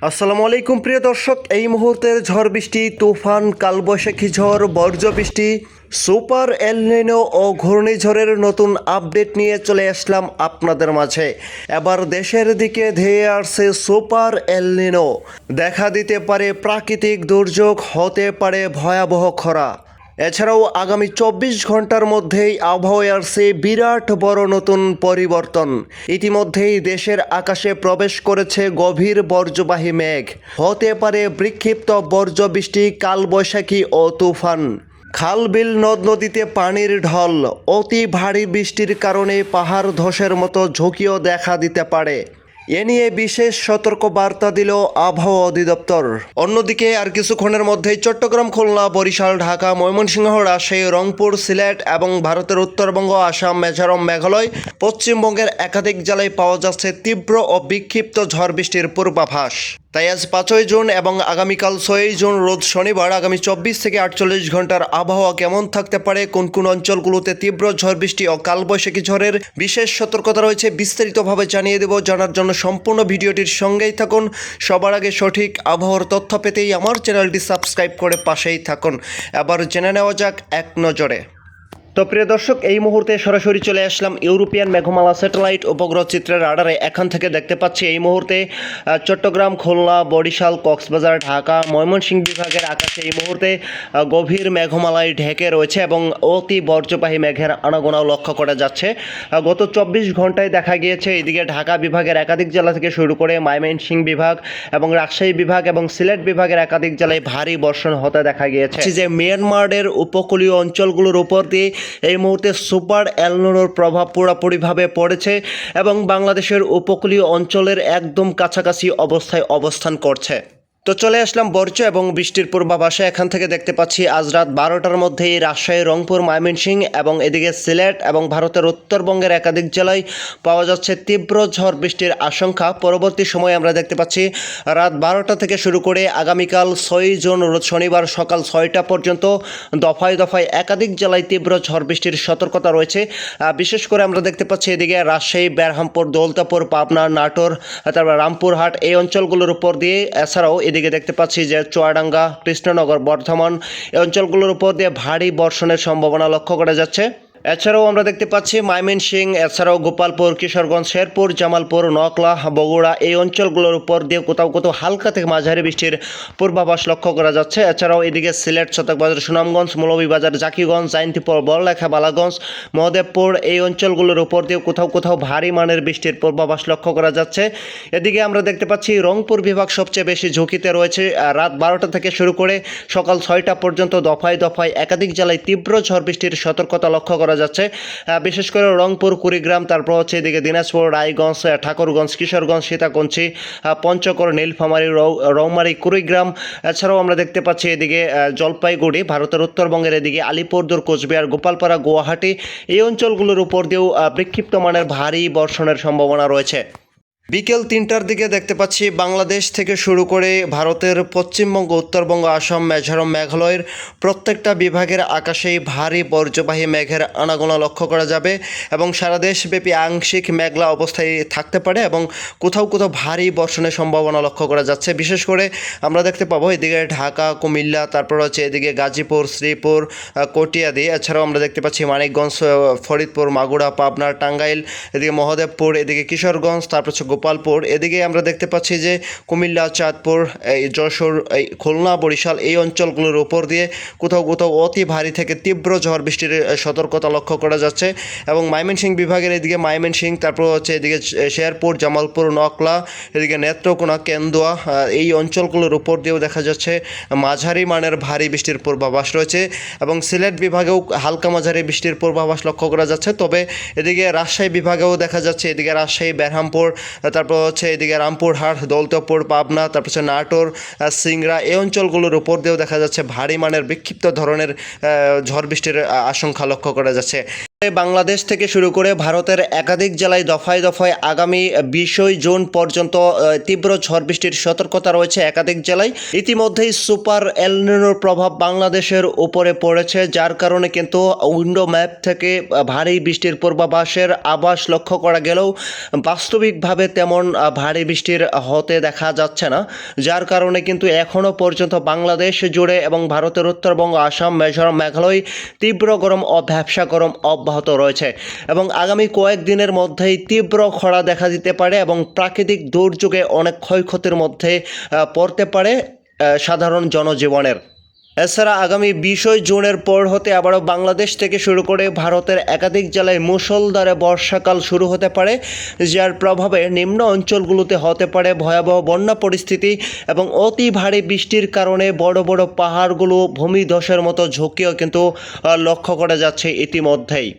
আসসালামু আলাইকুম প্রিয় দর্শক, এই মুহূর্তের ঝড় বৃষ্টি, তুফান, কালবৈশাখী ঝড়, বর্জ্য বৃষ্টি, সুপার এল নিনো ও ঘূর্ণিঝড়ের নতুন আপডেট নিয়ে চলে আসলাম আপনাদের মাঝে। এবার দেশের দিকে ধেয়ে আসছে সুপার এল নিনো। দেখা দিতে পারে প্রাকৃতিক দুর্যোগ, হতে পারে ভয়াবহ খরা। এছাড়াও আগামী 24 ঘন্টার মধ্যেই আবহাওয়ায় আসছে বিরাট বড় নতুন পরিবর্তন। ইতিমধ্যেই দেশের আকাশে প্রবেশ করেছে গভীর বর্জ্যবাহী মেঘ। হতে পারে বিক্ষিপ্ত বর্জ্য বৃষ্টি, কালবৈশাখী ও তুফান। খাল বিল নদ নদীতে পানির ঢল, অতি ভারী বৃষ্টির কারণে পাহাড় ধসের মতো ঝুঁকিও দেখা দিতে পারে। এ নিয়ে বিশেষ সতর্ক বার্তা দিল আবহাওয়া অধিদপ্তর। অন্যদিকে আর কিছুক্ষণের মধ্যেই চট্টগ্রাম, খুলনা, বরিশাল, ঢাকা, ময়মনসিংহ, রাজশাহী, রংপুর, সিলেট এবং ভারতের উত্তরবঙ্গ, আসাম, মিজোরাম, মেঘালয়, পশ্চিমবঙ্গের একাধিক জেলায় পাওয়া যাচ্ছে তীব্র ও বিক্ষিপ্ত ঝড় বৃষ্টির পূর্বাভাস। তাই আজ 5ই জুন এবং আগামীকাল 6ই জুন রোজ শনিবার আগামী 24 থেকে 48 ঘন্টার আবহাওয়া কেমন থাকতে পারে, কোন কোন অঞ্চলগুলোতে তীব্র ঝড় বৃষ্টি ও কালবৈশাখী ঝড়ের বিশেষ সতর্কতা রয়েছে, বিস্তারিতভাবে জানিয়ে দেব। জানার জন্য সম্পূর্ণ ভিডিওটির সঙ্গেই থাকুন। সবার আগে সঠিক আবহাওয়ার তথ্য পেতেই আমার চ্যানেলটি সাবস্ক্রাইব করে পাশেই থাকুন। এবার জেনে নেওয়া যাক এক নজরে। তো প্রিয় দর্শক, এই মুহূর্তে সরাসরি চলে আসলাম ইউরোপিয়ান মেঘমালা স্যাটেলাইট উপগ্রহ চিত্রের রাডারে। এখান থেকে দেখতে পাচ্ছি এই মুহূর্তে চট্টগ্রাম, খুলনা, বরিশাল, কক্সবাজার, ঢাকা, ময়মনসিংহ বিভাগের আকাশে এই মুহূর্তে গভীর মেঘমালায় ঢেকে রয়েছে এবং অতি বর্জ্যবাহী মেঘের আনাগোনাও লক্ষ্য করা যাচ্ছে। গত 24 ঘন্টায় দেখা গিয়েছে এদিকে ঢাকা বিভাগের একাধিক জেলা থেকে শুরু করে ময়মনসিংহ বিভাগ এবং রাজশাহী বিভাগ এবং সিলেট বিভাগের একাধিক জেলায় ভারী বর্ষণ হতে দেখা গিয়েছে। যে মিয়ানমারের উপকূলীয় অঞ্চলগুলোর উপর দিয়ে এই মুহূর্তে সুপার এল নিনোর প্রভাব পুরোপুরিভাবে পড়েছে এবং বাংলাদেশের উপকূলীয় অঞ্চলের একদম কাছাকাছি অবস্থায় অবস্থান করছে। তো চলে আসলাম বর্জ্য এবং বৃষ্টির পূর্বাভাসে। এখান থেকে দেখতে পাচ্ছি আজ রাত 12টার মধ্যেই রাজশাহী, রংপুর, ময়মনসিংহ এবং এদিকে সিলেট এবং ভারতের উত্তরবঙ্গের একাধিক জেলায় পাওয়া যাচ্ছে তীব্র ঝড় বৃষ্টির আশঙ্কা। পরবর্তী সময়ে আমরা দেখতে পাচ্ছি রাত 12টা থেকে শুরু করে আগামীকাল 6ই জুন রোজ শনিবার সকাল 6টা পর্যন্ত দফায় দফায় একাধিক জেলায় তীব্র ঝড় বৃষ্টির সতর্কতা রয়েছে। বিশেষ করে আমরা দেখতে পাচ্ছি এদিকে রাজশাহী, বেরহামপুর, দৌলতাপুর, পাবনা, নাটোর, তারপর রামপুরহাট এই অঞ্চলগুলোর উপর দিয়ে, এছাড়াও এদিকে দেখতে পাচ্ছি যে চুয়াডাঙ্গা, কৃষ্ণনগর, বর্ধমান এই অঞ্চলগুলোর উপর দিয়ে ভারী বর্ষণের সম্ভাবনা লক্ষ্য করা যাচ্ছে। এছাড়াও আমরা দেখতে পাচ্ছি ময়মনসিংহ, এছাড়াও গোপালপুর, কিশোরগঞ্জ, শেরপুর, জামালপুর, নকলা, বগুড়া এই অঞ্চলগুলোর উপর দিয়ে কোথাও কোথাও হালকা থেকে মাঝারি বৃষ্টির পূর্বাভাস লক্ষ্য করা যাচ্ছে। এছাড়াও এদিকে সিলেট, শতকবাজার, সুনামগঞ্জ, মৌলভীবাজার, জাকিগঞ্জ, জাইন্তিপুর, বড়লেখা, বালাগঞ্জ, মহদেবপুর এই অঞ্চলগুলোর উপর দিয়ে কোথাও কোথাও ভারী মানের বৃষ্টির পূর্বাভাস লক্ষ্য করা যাচ্ছে। এদিকে আমরা দেখতে পাচ্ছি রংপুর বিভাগ সবচেয়ে বেশি ঝুঁকিতে রয়েছে। রাত 12টা থেকে শুরু করে সকাল 6টা পর্যন্ত দফায় দফায় একাধিক জেলায় তীব্র ঝড় বৃষ্টির সতর্কতা লক্ষ্য করা যাচ্ছে। বিশেষ করে রংপুর, কুড়িগ্রাম, তারপর হচ্ছে এদিকে দিনাজপুর, রায়গঞ্জ, ঠাকুরগঞ্জ, কিশোরগঞ্জ, সীতাকুঞ্চি, পঞ্চগড়, নীলফামারী, রৌমারী, কুড়িগ্রাম। এছাড়াও আমরা দেখতে পাচ্ছি এদিকে জলপাইগুড়ি, ভারতের উত্তরবঙ্গের এদিকে আলিপুরদুয়ার, কোচবিহার, গোপালপাড়া, গুয়াহাটি এই অঞ্চলগুলোর উপর দিয়েও বিক্ষিপ্ত মানের ভারী বর্ষণের সম্ভাবনা রয়েছে। বিকেল 3টার দিকে দেখতে পাচ্ছি বাংলাদেশ থেকে শুরু করে ভারতের পশ্চিমবঙ্গ, উত্তরবঙ্গ, আসাম, মিজোরাম, মেঘালয়ের প্রত্যেকটা বিভাগের আকাশেই ভারী বর্জ্যবাহী মেঘের আনাগোনা লক্ষ্য করা যাবে এবং সারা দেশব্যাপী আংশিক মেঘলা অবস্থায় থাকতে পারে এবং কোথাও কোথাও ভারী বর্ষণের সম্ভাবনা লক্ষ্য করা যাচ্ছে। বিশেষ করে আমরা দেখতে পাবো এদিকে ঢাকা, কুমিল্লা, তারপর হচ্ছে এদিকে গাজীপুর, শ্রীপুর, কটিয়াদি, এছাড়াও আমরা দেখতে পাচ্ছি মানিকগঞ্জ, ফরিদপুর, মাগুরা, পাবনা, টাঙ্গাইল, এদিকে মহদেবপুর, এদিকে কিশোরগঞ্জ, তারপর হচ্ছে গোপালপুর, এদিকে আমরা দেখতে পাচ্ছি যে কুমিল্লা, চাঁদপুর, যশোর, খুলনা, বরিশাল এই অঞ্চলগুলোর উপর দিয়ে কোথাও কোথাও অতি ভারী থেকে তীব্র ঝড় বৃষ্টির সতর্কতা লক্ষ্য করা যাচ্ছে এবং ময়মনসিংহ বিভাগের এদিকে ময়মনসিংহ, তারপর হচ্ছে এদিকে শেরপুর, জামালপুর, নকলা, এদিকে নেত্রকোনা, কেন্দুয়া এই অঞ্চলগুলোর উপর দিয়েও দেখা যাচ্ছে মাঝারি মানের ভারী বৃষ্টির পূর্বাভাস রয়েছে এবং সিলেট বিভাগেও হালকা মাঝারি বৃষ্টির পূর্বাভাস লক্ষ্য করা যাচ্ছে। তবে এদিকে রাজশাহী বিভাগেও দেখা যাচ্ছে এদিকে রাজশাহী, বেরহামপুর, তারপর হচ্ছে এদিকে রামপুরহাট, দৌলতাপুর, পাবনা, তারপর হচ্ছে নাটোর, সিংড়া এই অঞ্চলগুলোর উপর দিয়েও দেখা যাচ্ছে ভারী মানের বিক্ষিপ্ত ধরনের ঝড় বৃষ্টির আশঙ্কা লক্ষ্য করা যাচ্ছে। বাংলাদেশ থেকে শুরু করে ভারতের একাধিক জেলায় দফায় দফায় আগামী 20 জুন পর্যন্ত তীব্র ঝড় বৃষ্টির সতর্কতা রয়েছে একাধিক জেলায়। ইতিমধ্যেই সুপার এল নিনোর প্রভাব বাংলাদেশের উপরে পড়েছে, যার কারণে কিন্তু উইন্ডো ম্যাপ থেকে ভারী বৃষ্টির পূর্বাভাসের আভাস লক্ষ্য করা গেলেও বাস্তবিকভাবে তেমন ভারী বৃষ্টির হতে দেখা যাচ্ছে না, যার কারণে কিন্তু এখনও পর্যন্ত বাংলাদেশ জুড়ে এবং ভারতের উত্তরবঙ্গ, আসাম, মিজোরাম, মেঘালয় তীব্র গরম ও ভ্যাপসা গরম অব্যাহত রয়েছে এবং আগামী কয়েকদিনের মধ্যেই তীব্র খরা দেখা দিতে পারে এবং প্রাকৃতিক দুর্যোগে অনেক ক্ষয়ক্ষতির মধ্যে পড়তে পারে সাধারণ জনজীবনের। এছাড়া আগামী 20 জুনের পর হতে আবারও বাংলাদেশ থেকে শুরু করে ভারতের একাধিক জেলায় মুষলধারে বর্ষাকাল শুরু হতে পারে, যার প্রভাবে নিম্ন অঞ্চলগুলোতে হতে পারে ভয়াবহ বন্যা পরিস্থিতি এবং অতি ভারী বৃষ্টির কারণে বড় বড় পাহাড়গুলো ভূমিধসের মতো ঝুঁকিও কিন্তু লক্ষ্য করা যাচ্ছে ইতিমধ্যেই।